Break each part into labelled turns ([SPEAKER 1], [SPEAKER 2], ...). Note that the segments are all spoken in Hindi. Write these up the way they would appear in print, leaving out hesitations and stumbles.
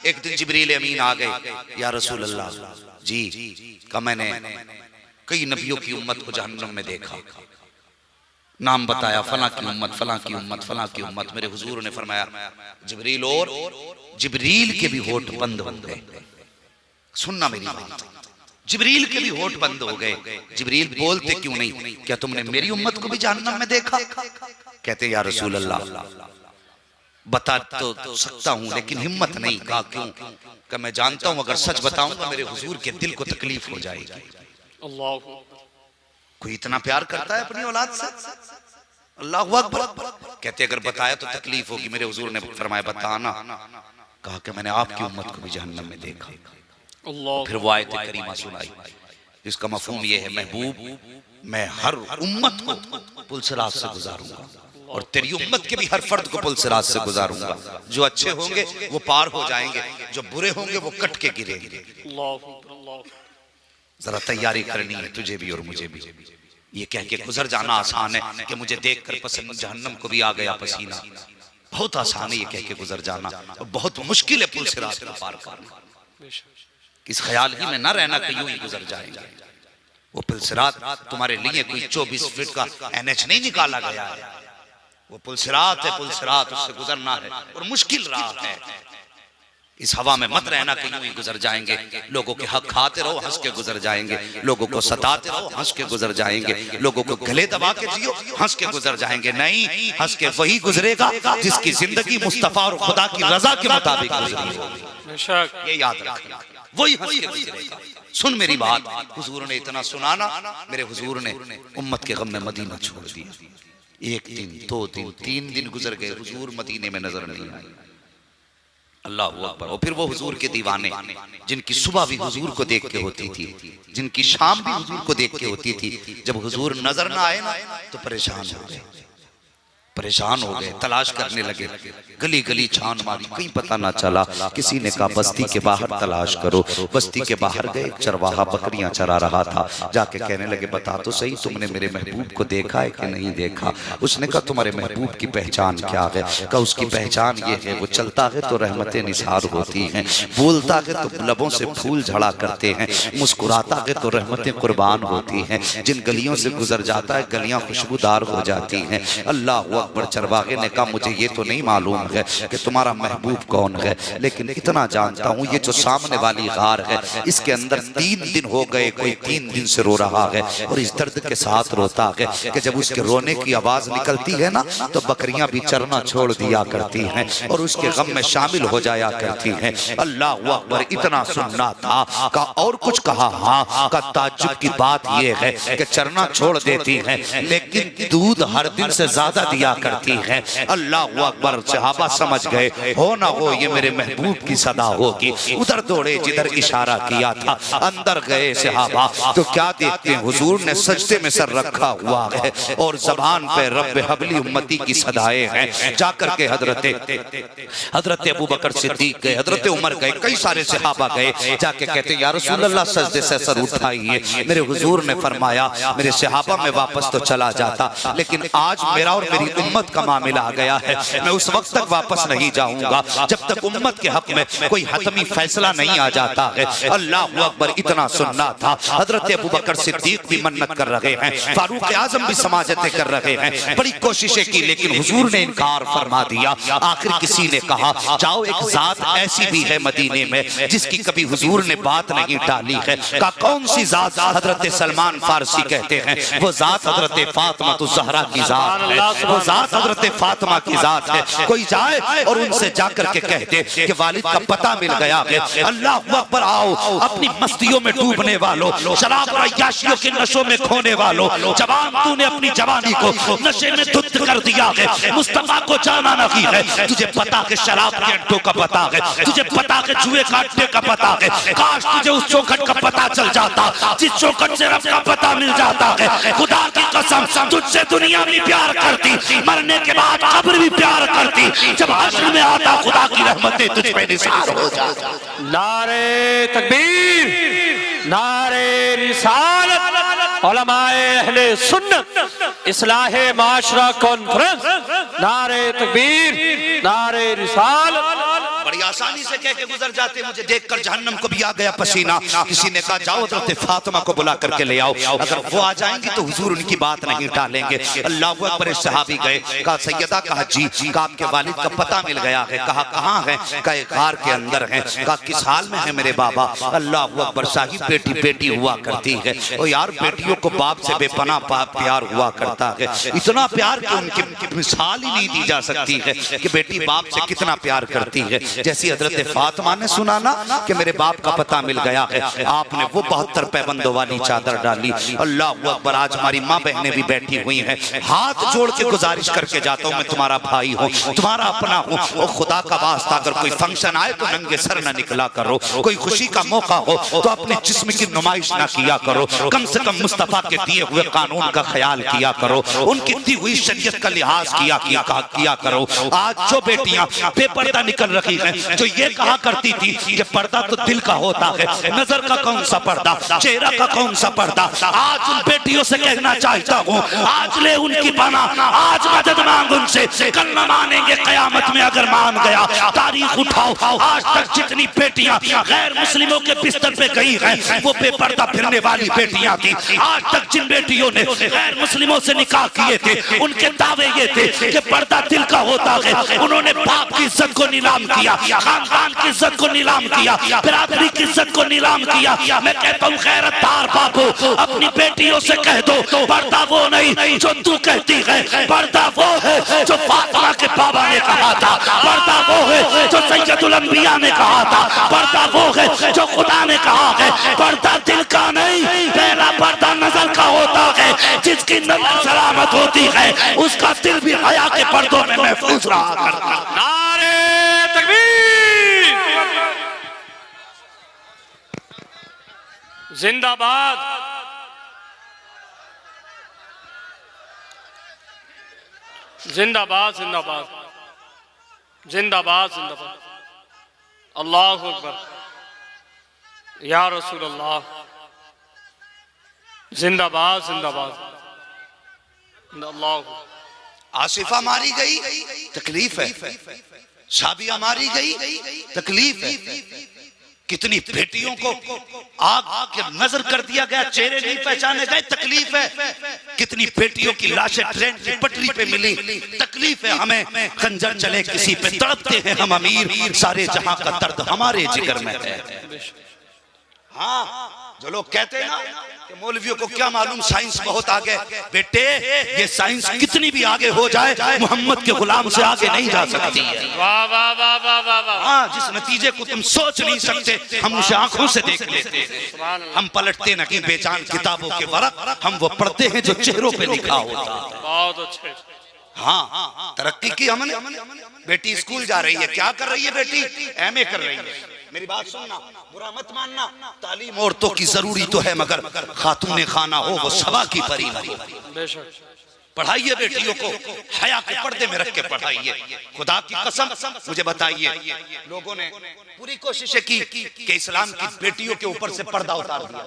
[SPEAKER 1] एक दिन जिब्रील अमीन आ गए, या रसूल अल्लाह जी का मैंने कई नबियों की उम्मत को जहन्नम में देखा, नाम बताया, फला की उम्मत, फला की उम्मत, फला की उम्मत। मेरे हुजूर ने फरमाया जिब्रील, और जिब्रील के भी होठ बंद हो गए। सुनना मेरी बात, जिब्रील के भी होठ बंद हो गए। जिब्रील बोलते क्यों नहीं, क्या तुमने मेरी उम्मत को भी जहन्नम में देखा? कहते या रसूल अल्लाह बता तो सकता हूं लेकिन हिम्मत नहीं। कहा क्यों? कि मैं जानता हूं अगर सच बताऊंगा मेरे हुजूर के दिल को तकलीफ हो जाएगी।
[SPEAKER 2] अल्लाह,
[SPEAKER 1] कोई इतना प्यार करता है अपनी औलाद से? अल्लाहु अकबर। कहते अगर बताया तो तकलीफ होगी। मेरे हुजूर ने फरमाया बताना। कहा कि मैंने आपकी उम्मत को भी जहन्नम में देखा। फिर वो आयत करीमा सुनाई, इसका मफहूम ये है महबूब मैं हर उम्मत को पुलसिरात से गुजारूंगा और तेरी उम्मत के भी हर फर्द को पुलसिरात से गुजारूंगा। जो अच्छे होंगे वो पार हो जाएंगे, जो बुरे होंगे वो कट के गिरेंगे। जरा तैयारी करनी है तुझे भी और मुझे भी। ये कह के गुजर जाना आसान है कि मुझे देखकर पसंद जहन्नम को भी आ गया पसीना, बहुत आसान है ये कह के गुजर जाना, बहुत मुश्किल है पुलसिरात को पार करना। इस ख्याल ही में ना रहना कि यूं ही गुजर जाएंगे। वो पुलसिरात तुम्हारे लिए कोई 24 फीट का NH नहीं निकाला गया है, वो पुलसिरात है, पुलसिरात उससे गुजरना है और मुश्किल राह है। इस हवा में मत रहना कि यूं ही गुजर जाएंगे। लोगों के हक खाते रहो, हंस के गुजर जाएंगे। लोगों को सताते रहो, हंस के गुजर जाएंगे। लोगों को गले दबा के जियो, हंस के गुजर जाएंगे। नहीं, हंस के वही गुजरेगा जिसकी जिंदगी मुस्तफा और खुदा की रजा के मुताबिक गुजरेगी। ये याद रखना, वही हंस के गुजरेगा। सुन मेरी बात, हुजूर ने इतना सुनाना, मेरे हुजूर ने उम्मत के गम में मदीना छोड़ दिया। 1 दिन 2 दिन 3 दिन गुजर गए, हुजूर मदीने में नजर नहीं आए। अल्लाह अकबर। और फिर वो हुजूर के दीवाने, जिनकी सुबह भी हुजूर को देख के होती थी, जिनकी शाम भी हुजूर को देख के होती थी, जब हुजूर नजर ना आए ना तो परेशान हो गए, परेशान हो गए, तलाश करने लगे। गली गली छान मारी, कहीं पता ना चला। किसी ने कहा बस्ती के बाहर तलाश करो। बस्ती के बाहर गए, एक चरवाहा बकरियां चरा रहा था। जाके कहने लगे बता तो सही तुमने मेरे महबूब को देखा है कि नहीं देखा? उसने कहा तुम्हारे महबूब की पहचान क्या है? कहा उसकी पहचान ये है, वो चलता है तो रहमतें निसार होती हैं, बोलता है तो लबों से फूल झड़ा करते हैं, मुस्कुराता है तो रहमतें कुर्बान होती हैं। जिन गलियों से गुजर जाता है गलियां खुशबूदार हो जाती हैं। अल्लाह अकबर। चरवाहे ने कहा मुझे ये तो नहीं मालूम है कि तुम्हारा महबूब कौन है, लेकिन इतना जानता हूँ ये जो सामने वाली गार है इसके अंदर 3 दिन हो गए कोई 3 दिन से रो रहा है और इस दर्द के साथ रोता है कि जब उसके रोने की आवाज निकलती है ना तो बकरियां भी चरना छोड़ दिया करती हैं और उसके गम में शामिल हो जाया करती हैं। अल्लाह अकबर। इतना सुनना था का और कुछ कहा? हाँ का ताज्जुब की बात यह है कि चरना छोड़ देती हैं लेकिन दूध हर दिन से ज्यादा दिया करती है। अल्लाह अकबर। सहाबा समझ गए हो ना हो ये मेरे महबूब की सदा होगी। उधर दौड़े जिधर इशारा किया था, अंदर गए सहाबा तो क्या देखते हैं हुजूर ने सजदे में सर रखा हुआ है और जबान पे रब्बे हबली उम्मती की सदाएं हैं। जाकर के हजरत अबू बकर सिद्दीक गए, हजरत उमर गए, कई सारे सहाबा गए। जाके कहते हैं या रसूल अल्लाह सजदे से सर उठाइए। मेरे हुजूर ने फरमाया मेरे सहाबा में वापस तो चला जाता लेकिन आज मेरा और मेरी उम्मत का मामला आ गया है, मैं उस वक्त तक वापस नहीं जाऊंगा जब तक उम्मत के हक में कोई हतमी फैसला नहीं आ जाता है। अल्लाह अकबर। इतना सुनना था। हजरत अबू बकर सिद्दीक भी मन्नत कर रहे हैं, फारूक आजम भी समाजतें कर रहे हैं, बड़ी कोशिशें की लेकिन हुजूर ने इनकार फरमा दिया। आखिर किसी ने कहा जाओ एक जात ऐसी भी है मदीने में जिसकी कभी हुजूर ने बात नहीं टाली है। का कौन सी जात? हजरत सलमान फारसी कहते हैं वो जात हजरत फातिमा ज़हरा की जात है, वो जात हजरत फातिमा की जात है। कोई जाए और उनसे जाकर के कह दे कि वालिद का पता मिल गया है। अल्लाह अकबर। आओ अपनी मस्तियों में डूबने वालों, शराब और अय्याशियों के नशों में खोने वालों, जवान तूने अपनी जवानी को नशे में धुत कर दिया है। मुस्तफा को जाना नहीं है, तुझे पता है शराब के अड्डों का पता है, तुझे पता है जुए काटने का पता है। काश तुझे उस चौखट का पता चल जाता जिस चौखट से रब का पता मिल जाता है। खुदा की कसम तुझसे दुनिया भी प्यार करती, मरने के बाद कब्र भी प्यार करती, जब हश्र में आता खुदा की रहमतें तुझ पे निसार हो जाती।
[SPEAKER 2] नारे तकबीर, नारे रिसालत, उलमाए अहले सुन्नत इस्लाहे माशरा कॉन्फ्रेंस, नारे तकबीर, नारे रिसालत।
[SPEAKER 1] बड़ी आसानी से कह के गुजर जाते, मुझे देखकर जहन्नम को भी आ गया पसीना। किसी ने कहा जाओ हज़रत फातिमा को बुला करके ले आओ, अगर वो आ जाएंगी तो हुजूर उनकी बात नहीं टालेंगे। अल्लाहु अकबर। सहाबी गए, कहा सैयदा, कहा जी, कहा आपके वालिद का पता मिल गया है। कहा कहाँ है? कहा गार के अंदर है। कहा किस हाल में है मेरे बाबा? अल्लाहु अकबर। साहिब बेटी बेटी हुआ करती है, और यार बेटियों को बाप से बेपनाह प्यार हुआ करता है, इतना प्यार कि उनकी मिसाल ही नहीं दी जा सकती है कि बेटी बाप से कितना प्यार करती है। जैसी हजरत फातिमा ने सुना ना कि मेरे बाप का पता मिल गया है, आपने वो 72 पैबंदों वाली चादर डाली। अल्लाहु अकबर। आज हमारी माँ बहनें भी बैठी हुई हैं, हाथ जोड़ के गुजारिश करके जाता हूँ, मैं तुम्हारा भाई हूँ, तुम्हारा अपना हूँ, और खुदा का वास्ता अगर कोई फंक्शन आए तो नंगे सर न निकला करो, कोई खुशी का मौका हो तो अपने जिस्म की नुमाइश ना किया करो, कम से कम मुस्तफा के दिए हुए कानून का ख्याल किया करो, उनकी दी हुई शरीयत का लिहाज किया करो। आज जो बेटियां बेपर्दा निकल रही हैं, जो ये कहा करती थी कि पर्दा तो दिल का होता है, नजर का कौन सा पर्दा, चेहरा का कौन सा पर्दा, आज उन बेटियों से कहना चाहता हूँ, आज ले उनकी पना, आज मदद मांग उनसे, कल न मानेंगे कयामत में अगर मान गया। तारीख उठाओ, आज तक जितनी बेटियां गैर मुस्लिमों के बिस्तर पे गई हैं, वो बेपर्दा फिरने वाली बेटियां थी। आज तक जिन बेटियों ने गैर मुस्लिमों से निकाह किए थे, उनके दावे ये थे कि पर्दा दिल का होता है, उन्होंने बाप की इज्जत को नीलाम किया, खानदान की इज्जत को नीलाम किया, बिरादरी की इज्जत को नीलाम किया। मैं कहता हूँ गैरतदार बापू, अपनी बेटियों से कह दो, पर्दा वो नहीं जो तू कहती है, पर्दा वो है जो फातिमा के बाबा ने कहा था, पर्दा वो है जो सैयदुल अंबिया ने कहा था, पर्दा वो है जो खुदा ने कहा है। पर्दा दिल का नहीं, पहला पर्दा नजर का होता है, जिसकी नजर सलामत होती है उसका दिल भी हया के पर्दों में महफूज रहा करता।
[SPEAKER 2] नारे तकबीर, जिंदाबाद, जिंदाबाद, जिंदाबाद, जिंदाबाद, जिंदाबाद। अल्लाहु अकबर, या रसूल अल्लाह, जिंदाबाद, जिंदाबाद। अल्लाह।
[SPEAKER 1] आसिफा मारी गई, तकलीफ है, शाबिया मारी गई, तकलीफ है, कितनी बेटियों को आग के नजर कर दिया गया, चेहरे नहीं पहचाने गए, तकलीफ है, कितनी बेटियों की लाशें ट्रेन की पटरी पे मिली, तकलीफ है। हमें खंजर चले किसी पे तड़पते हैं हम अमीर, सारे जहां का दर्द हमारे जिगर में है। हाँ, जो लोग कहते हैं ना कि मौलवियों को क्या मालूम, साइंस बहुत आगे, बेटे ये साइंस कितनी भी आगे हो जाए, मोहम्मद के गुलाम से आगे नहीं जा सकती है।
[SPEAKER 2] वाह वाह वाह वाह वाह वाह।
[SPEAKER 1] हाँ, जिस नतीजे को तुम सोच नहीं सकते हम उसे आंखों से देख लेते हैं। हम पलटते नहीं बेजान किताबों के वरक, हम वो पढ़ते हैं जो चेहरों पे लिखा होता है।
[SPEAKER 2] बहुत अच्छे।
[SPEAKER 1] हाँ, तरक्की की हमने। बेटी स्कूल जा रही है, क्या कर रही है बेटी? एमए कर रही है। मेरी बात सुनना, बुरा मत मानना, तालीम औरतों की जरूरी तो है, मगर खातून खाना हो वो सबा की परी नहीं। पढ़ाइए बेटियों को, हया के पर्दे में रख के पढ़ाइए। खुदा की कसम मुझे बताइए, लोगों ने पूरी कोशिश की कि इस्लाम की बेटियों के ऊपर से पर्दा उतार दिया,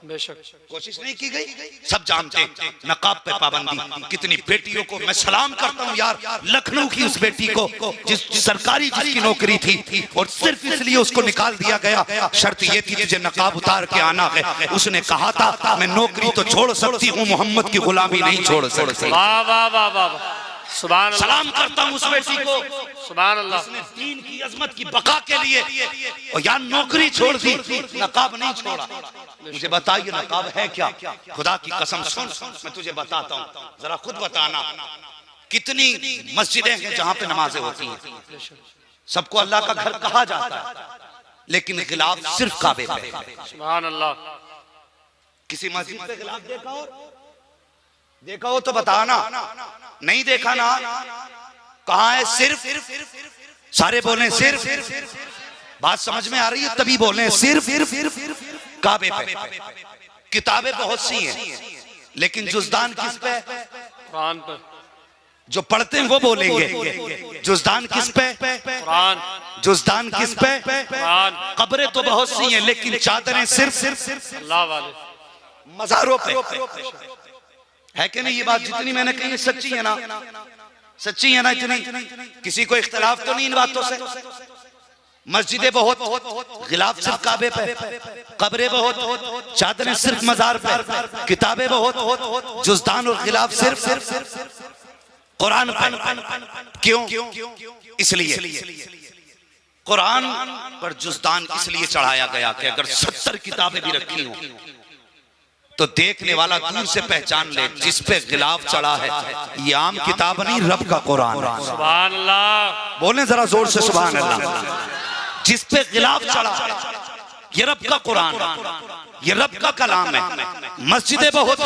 [SPEAKER 2] बेशक
[SPEAKER 1] कोशिश नहीं की गई। सब जानते नकाब पे पाबंदी, कितनी बेटियों को मैं सलाम करता हूँ यार, लखनऊ की उस बेटी को जिस सरकारी जिसकी नौकरी थी और सिर्फ इसलिए उसको निकाल दिया गया, शर्त ये थी तुझे नकाब उतार के आना है। उसने कहा था मैं नौकरी तो छोड़ सकती हूँ, मोहम्मद की गुलामी नहीं छोड़ सकती।
[SPEAKER 2] वाह वाह वाह वाह, सुभान अल्लाह।
[SPEAKER 1] सलाम करता हूँ उस बेटी को,
[SPEAKER 2] सुभान अल्लाह,
[SPEAKER 1] जिसने दीन की अजमत की बका के लिए और यार नौकरी छोड़ दी, नकाब नहीं छोड़ा। मुझे बताइए नकाब है क्या? खुदा की कसम सुन, मैं तुझे बताता हूँ, जरा खुद बताना, कितनी मस्जिदें हैं जहाँ पे नमाजें होती हैं, सबको अल्लाह का घर कहा जाता है, लेकिन गिलाफ सिर्फ काबे पे है।
[SPEAKER 2] सुभान अल्लाह।
[SPEAKER 1] किसी मस्जिद पे गिलाफ देखा हो तो बताना, नहीं देखा ना, कहाँ है? सिर्फ, सारे बोले सिर्फ, बात समझ में आ रही है तभी बोले सिर्फ काबे पे। किताबें बहुत सी हैं, लेकिन जुज़दान किस पे?
[SPEAKER 2] कुरान पे।
[SPEAKER 1] जो पढ़ते हैं वो बोलेंगे जुज़दान किस पे?
[SPEAKER 2] कुरान।
[SPEAKER 1] जुज़दान किस पे?
[SPEAKER 2] कुरान।
[SPEAKER 1] कब्रें तो बहुत सी हैं, लेकिन चादरें सिर्फ
[SPEAKER 2] अल्लाह वाले
[SPEAKER 1] मज़ारों पे है कि नहीं? ये बात जितनी मैंने कही सच्ची है ना, सच्ची है ना? इतनी किसी को इख्तिलाफ तो नहीं इन बातों से? मस्जिदें बहुत, गिलाफ सिर्फ काबे पे, कब्रें बहुत, चादरें सिर्फ मजार पे, किताबें बहुत, जुज़दान और गिलाफ सिर्फ कुरान पे। क्यों? इसलिए कुरान पर जुज़दान इसलिए चढ़ाया गया कि अगर 70 किताबें भी रखी हो तो देखने वाला दूर से पहचान ले जिस पे गिलाफ चढ़ा है ये आम किताब नहीं, रब का कुरान है।
[SPEAKER 2] सुभान अल्लाह।
[SPEAKER 1] बोले जरा जोर से सुभान अल्लाह। जिस पे गिलाफ चढ़ा ये रब का कुरान, ये रब का कलाम है। मस्जिदें बहुत